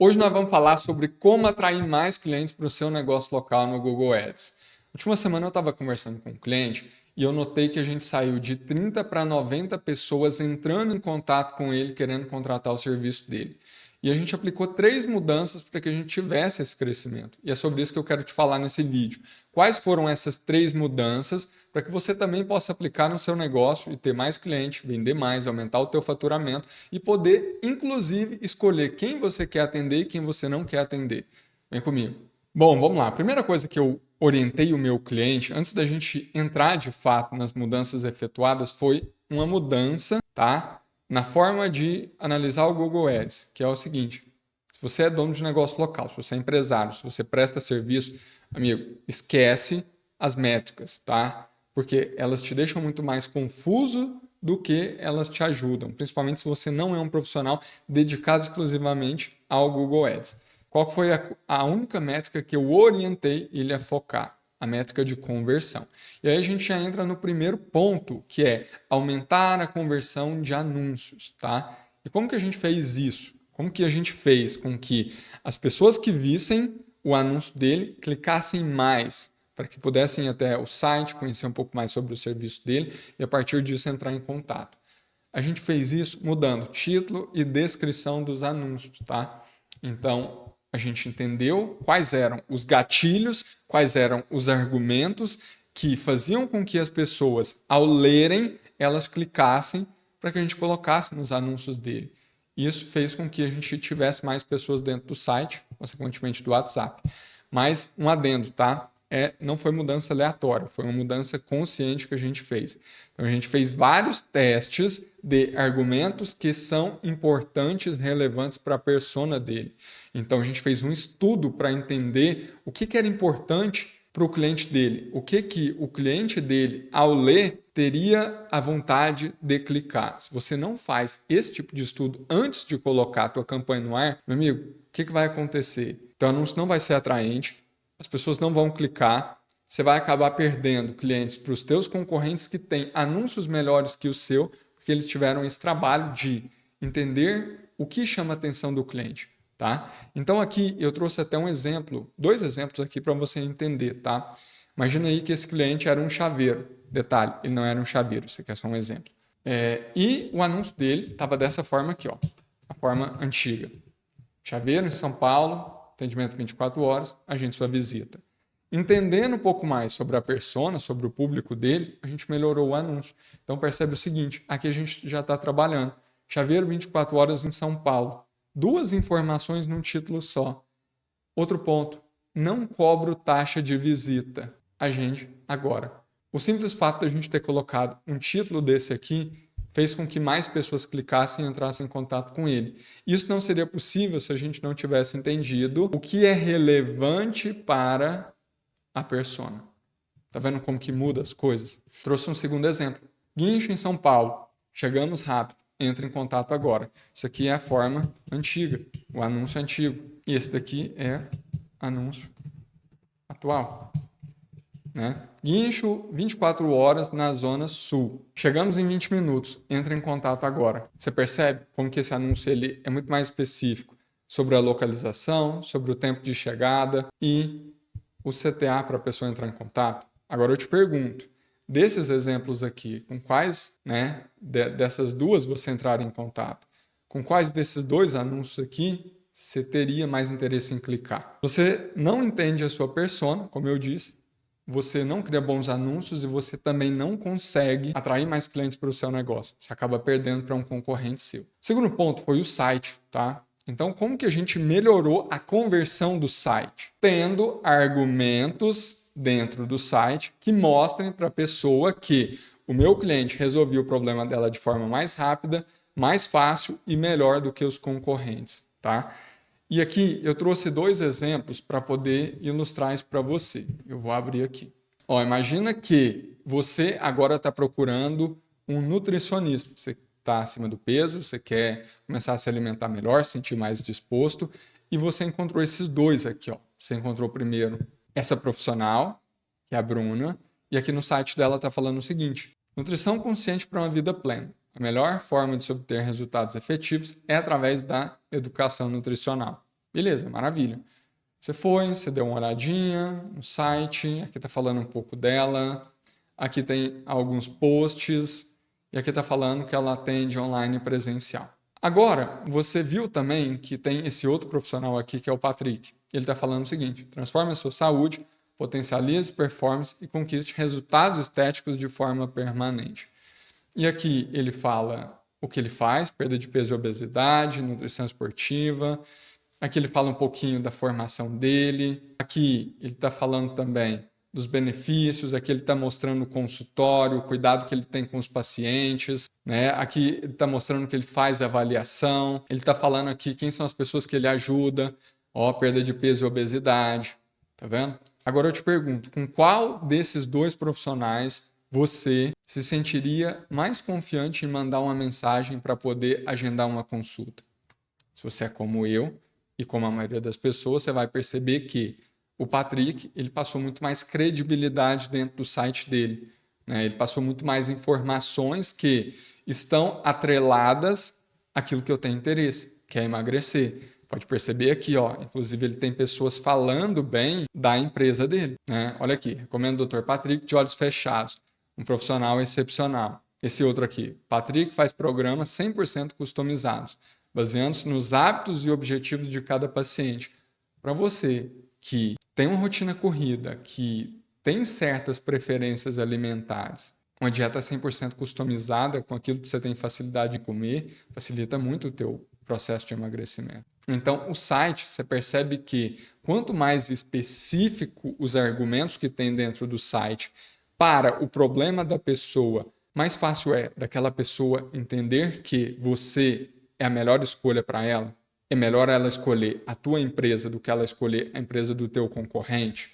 Hoje nós vamos falar sobre como atrair mais clientes para o seu negócio local no Google Ads. Na última semana eu estava conversando com um cliente e eu notei que a gente saiu de 30 para 90 pessoas entrando em contato com ele, querendo contratar o serviço dele. E a gente aplicou 3 mudanças para que a gente tivesse esse crescimento. E é sobre isso que eu quero te falar nesse vídeo. Quais foram essas 3 mudanças para que você também possa aplicar no seu negócio e ter mais clientes, vender mais, aumentar o teu faturamento e poder, inclusive, escolher quem você quer atender e quem você não quer atender. Vem comigo. Bom, vamos lá. A primeira coisa que eu orientei o meu cliente, antes da gente entrar de fato nas mudanças efetuadas, foi uma mudança, tá? Na forma de analisar o Google Ads, que é o seguinte: se você é dono de negócio local, se você é empresário, se você presta serviço, amigo, esquece as métricas, tá? Porque elas te deixam muito mais confuso do que elas te ajudam, principalmente se você não é um profissional dedicado exclusivamente ao Google Ads. Qual foi a única métrica que eu orientei ele a focar? A métrica de conversão. E aí a gente já entra no primeiro ponto, que é aumentar a conversão de anúncios, tá? E como que a gente fez isso? Como que a gente fez com que as pessoas que vissem o anúncio dele clicassem mais, para que pudessem ir até o site, conhecer um pouco mais sobre o serviço dele e a partir disso entrar em contato? A gente fez isso mudando título e descrição dos anúncios, tá? Então, a gente entendeu quais eram os gatilhos, quais eram os argumentos que faziam com que as pessoas, ao lerem, elas clicassem para que a gente colocasse nos anúncios dele. Isso fez com que a gente tivesse mais pessoas dentro do site, consequentemente do WhatsApp. Mas um adendo, tá? Não foi mudança aleatória, foi uma mudança consciente que a gente fez. Então, a gente fez vários testes de argumentos que são importantes, relevantes para a persona dele. Então, a gente fez um estudo para entender o que era importante para o cliente dele, o que o cliente dele, ao ler, teria a vontade de clicar. Se você não faz esse tipo de estudo antes de colocar a tua campanha no ar, meu amigo, o que vai acontecer? Então, o anúncio não vai ser atraente, as pessoas não vão clicar, você vai acabar perdendo clientes para os teus concorrentes que têm anúncios melhores que o seu, porque eles tiveram esse trabalho de entender o que chama a atenção do cliente, tá? Então aqui eu trouxe até um exemplo, 2 exemplos aqui para você entender, tá? Imagina aí que esse cliente era um chaveiro. Detalhe, ele não era um chaveiro, isso aqui é só um exemplo. E o anúncio dele estava dessa forma aqui, ó, a forma antiga. Chaveiro em São Paulo, atendimento 24 horas, agende sua visita. Entendendo um pouco mais sobre a persona, sobre o público dele, a gente melhorou o anúncio. Então percebe o seguinte, aqui a gente já está trabalhando. Chaveiro 24 horas em São Paulo. 2 informações num título só. Outro ponto, não cobro taxa de visita. Agende agora. O simples fato de a gente ter colocado um título desse aqui fez com que mais pessoas clicassem e entrassem em contato com ele. Isso não seria possível se a gente não tivesse entendido o que é relevante para a persona. Tá vendo como que muda as coisas? Trouxe um segundo exemplo. Guincho em São Paulo. Chegamos rápido. Entra em contato agora. Isso aqui é a forma antiga, o anúncio antigo. E esse daqui é anúncio atual. Né? Guincho, 24 horas na Zona Sul. Chegamos em 20 minutos. Entra em contato agora. Você percebe como que esse anúncio ele é muito mais específico sobre a localização, sobre o tempo de chegada e o CTA para a pessoa entrar em contato? Agora eu te pergunto, desses exemplos aqui, com quais, né, dessas 2 você entrar em contato? Com quais desses 2 anúncios aqui você teria mais interesse em clicar? Você não entende a sua persona, como eu disse, você não cria bons anúncios e você também não consegue atrair mais clientes para o seu negócio. Você acaba perdendo para um concorrente seu. O segundo ponto foi o site, tá? Então, como que a gente melhorou a conversão do site? Tendo argumentos dentro do site que mostrem para a pessoa que o meu cliente resolveu o problema dela de forma mais rápida, mais fácil e melhor do que os concorrentes, tá? E aqui eu trouxe 2 exemplos para poder ilustrar isso para você. Eu vou abrir aqui. Ó, imagina que você agora está procurando um nutricionista. Você está acima do peso, você quer começar a se alimentar melhor, se sentir mais disposto, e você encontrou esses 2 aqui. Ó. Você encontrou primeiro essa profissional, que é a Bruna, e aqui no site dela está falando o seguinte: nutrição consciente para uma vida plena. A melhor forma de se obter resultados efetivos é através da educação nutricional. Beleza, maravilha. Você foi, você deu uma olhadinha no site, aqui está falando um pouco dela, aqui tem alguns posts, e aqui está falando que ela atende online e presencial. Agora, você viu também que tem esse outro profissional aqui, que é o Patrick. Ele está falando o seguinte: transforme a sua saúde, potencialize performance e conquiste resultados estéticos de forma permanente. E aqui ele fala o que ele faz: perda de peso e obesidade, nutrição esportiva. Aqui ele fala um pouquinho da formação dele. Aqui ele está falando também dos benefícios. Aqui ele está mostrando o consultório, o cuidado que ele tem com os pacientes, né? Aqui ele está mostrando que ele faz avaliação. Ele está falando aqui quem são as pessoas que ele ajuda. Ó, perda de peso e obesidade. Tá vendo? Agora eu te pergunto, com qual desses dois profissionais você se sentiria mais confiante em mandar uma mensagem para poder agendar uma consulta? Se você é como eu e como a maioria das pessoas, você vai perceber que o Patrick, ele passou muito mais credibilidade dentro do site dele, né? Ele passou muito mais informações que estão atreladas àquilo que eu tenho interesse, que é emagrecer. Pode perceber aqui, ó, inclusive ele tem pessoas falando bem da empresa dele, né? Olha aqui, recomendo o Dr. Patrick de olhos fechados, um profissional excepcional. Esse outro aqui, Patrick faz programas 100% customizados, baseando-se nos hábitos e objetivos de cada paciente. Para você que tem uma rotina corrida, que tem certas preferências alimentares, uma dieta 100% customizada com aquilo que você tem facilidade em comer, facilita muito o teu processo de emagrecimento. Então, o site, você percebe que quanto mais específico os argumentos que tem dentro do site para o problema da pessoa, mais fácil é daquela pessoa entender que você é a melhor escolha para ela. É melhor ela escolher a tua empresa do que ela escolher a empresa do teu concorrente.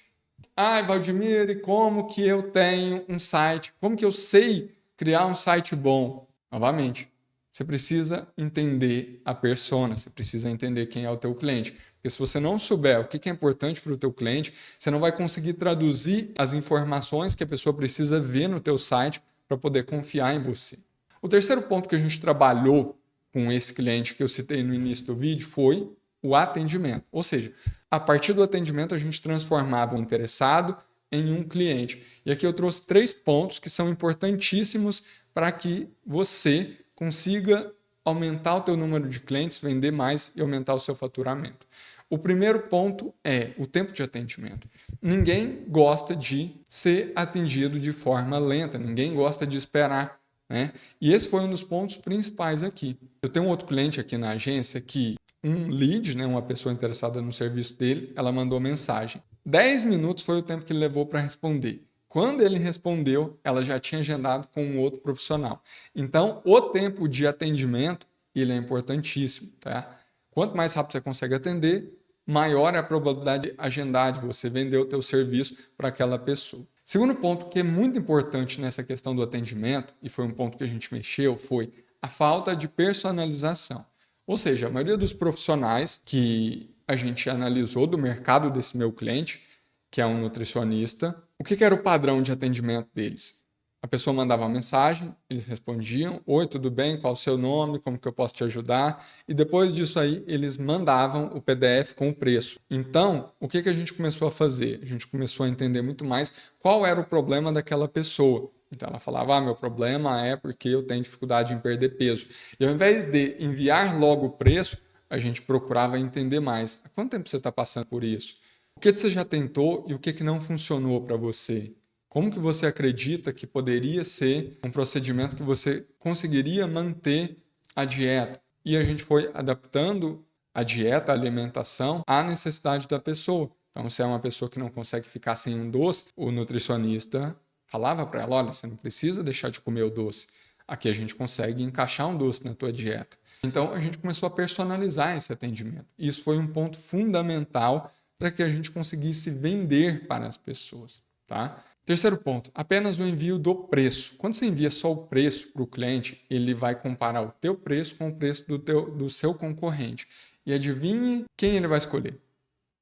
Ai, Valdemir, e como que eu tenho um site? Como que eu sei criar um site bom? Novamente, você precisa entender a persona, você precisa entender quem é o teu cliente. Porque se você não souber o que é importante para o teu cliente, você não vai conseguir traduzir as informações que a pessoa precisa ver no teu site para poder confiar em você. O terceiro ponto que a gente trabalhou com esse cliente que eu citei no início do vídeo foi o atendimento. Ou seja, a partir do atendimento a gente transformava o interessado em um cliente. E aqui eu trouxe 3 pontos que são importantíssimos para que você consiga aumentar o teu número de clientes, vender mais e aumentar o seu faturamento. O primeiro ponto é o tempo de atendimento. Ninguém gosta de ser atendido de forma lenta, ninguém gosta de esperar, né? E esse foi um dos pontos principais aqui. Eu tenho um outro cliente aqui na agência que um lead, né, uma pessoa interessada no serviço dele, ela mandou mensagem. 10 minutos foi o tempo que ele levou para responder. Quando ele respondeu, ela já tinha agendado com um outro profissional. Então, o tempo de atendimento, ele é importantíssimo, tá? Quanto mais rápido você consegue atender, maior é a probabilidade de agendar, de você vender o teu serviço para aquela pessoa. Segundo ponto que é muito importante nessa questão do atendimento, e foi um ponto que a gente mexeu, foi a falta de personalização. Ou seja, a maioria dos profissionais que a gente analisou do mercado desse meu cliente, que é um nutricionista, o que era o padrão de atendimento deles? A pessoa mandava uma mensagem, eles respondiam: oi, tudo bem? Qual o seu nome? Como que eu posso te ajudar? E depois disso aí, eles mandavam o PDF com o preço. Então, o que a gente começou a fazer? A gente começou a entender muito mais qual era o problema daquela pessoa. Então ela falava: meu problema é porque eu tenho dificuldade em perder peso. E ao invés de enviar logo o preço, a gente procurava entender mais. Há quanto tempo você está passando por isso? O que você já tentou e o que não funcionou para você? Como que você acredita que poderia ser um procedimento que você conseguiria manter a dieta? E a gente foi adaptando a dieta, a alimentação, à necessidade da pessoa. Então, se é uma pessoa que não consegue ficar sem um doce, o nutricionista falava para ela: olha, você não precisa deixar de comer o doce. Aqui a gente consegue encaixar um doce na tua dieta. Então, a gente começou a personalizar esse atendimento. Isso foi um ponto fundamental para que a gente conseguisse vender para as pessoas, tá? Terceiro ponto, apenas o envio do preço. Quando você envia só o preço para o cliente, ele vai comparar o teu preço com o preço do seu concorrente. E adivinhe quem ele vai escolher?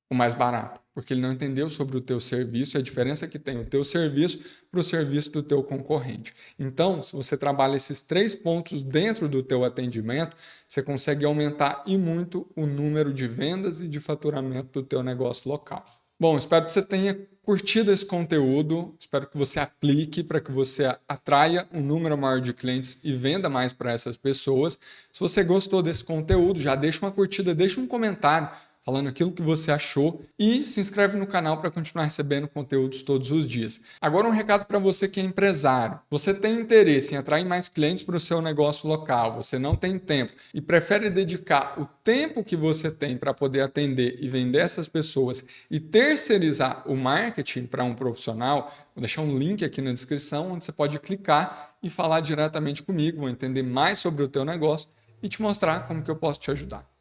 o mais barato, porque ele não entendeu sobre o teu serviço e a diferença que tem o teu serviço para o serviço do teu concorrente. Então, se você trabalha esses 3 pontos dentro do teu atendimento, você consegue aumentar e muito o número de vendas e de faturamento do teu negócio local. Bom, espero que você tenha curtido esse conteúdo, espero que você aplique para que você atraia um número maior de clientes e venda mais para essas pessoas. Se você gostou desse conteúdo, já deixa uma curtida, deixa um comentário falando aquilo que você achou e se inscreve no canal para continuar recebendo conteúdos todos os dias. Agora um recado para você que é empresário. Você tem interesse em atrair mais clientes para o seu negócio local, você não tem tempo e prefere dedicar o tempo que você tem para poder atender e vender essas pessoas e terceirizar o marketing para um profissional, vou deixar um link aqui na descrição onde você pode clicar e falar diretamente comigo, vou entender mais sobre o teu negócio e te mostrar como que eu posso te ajudar.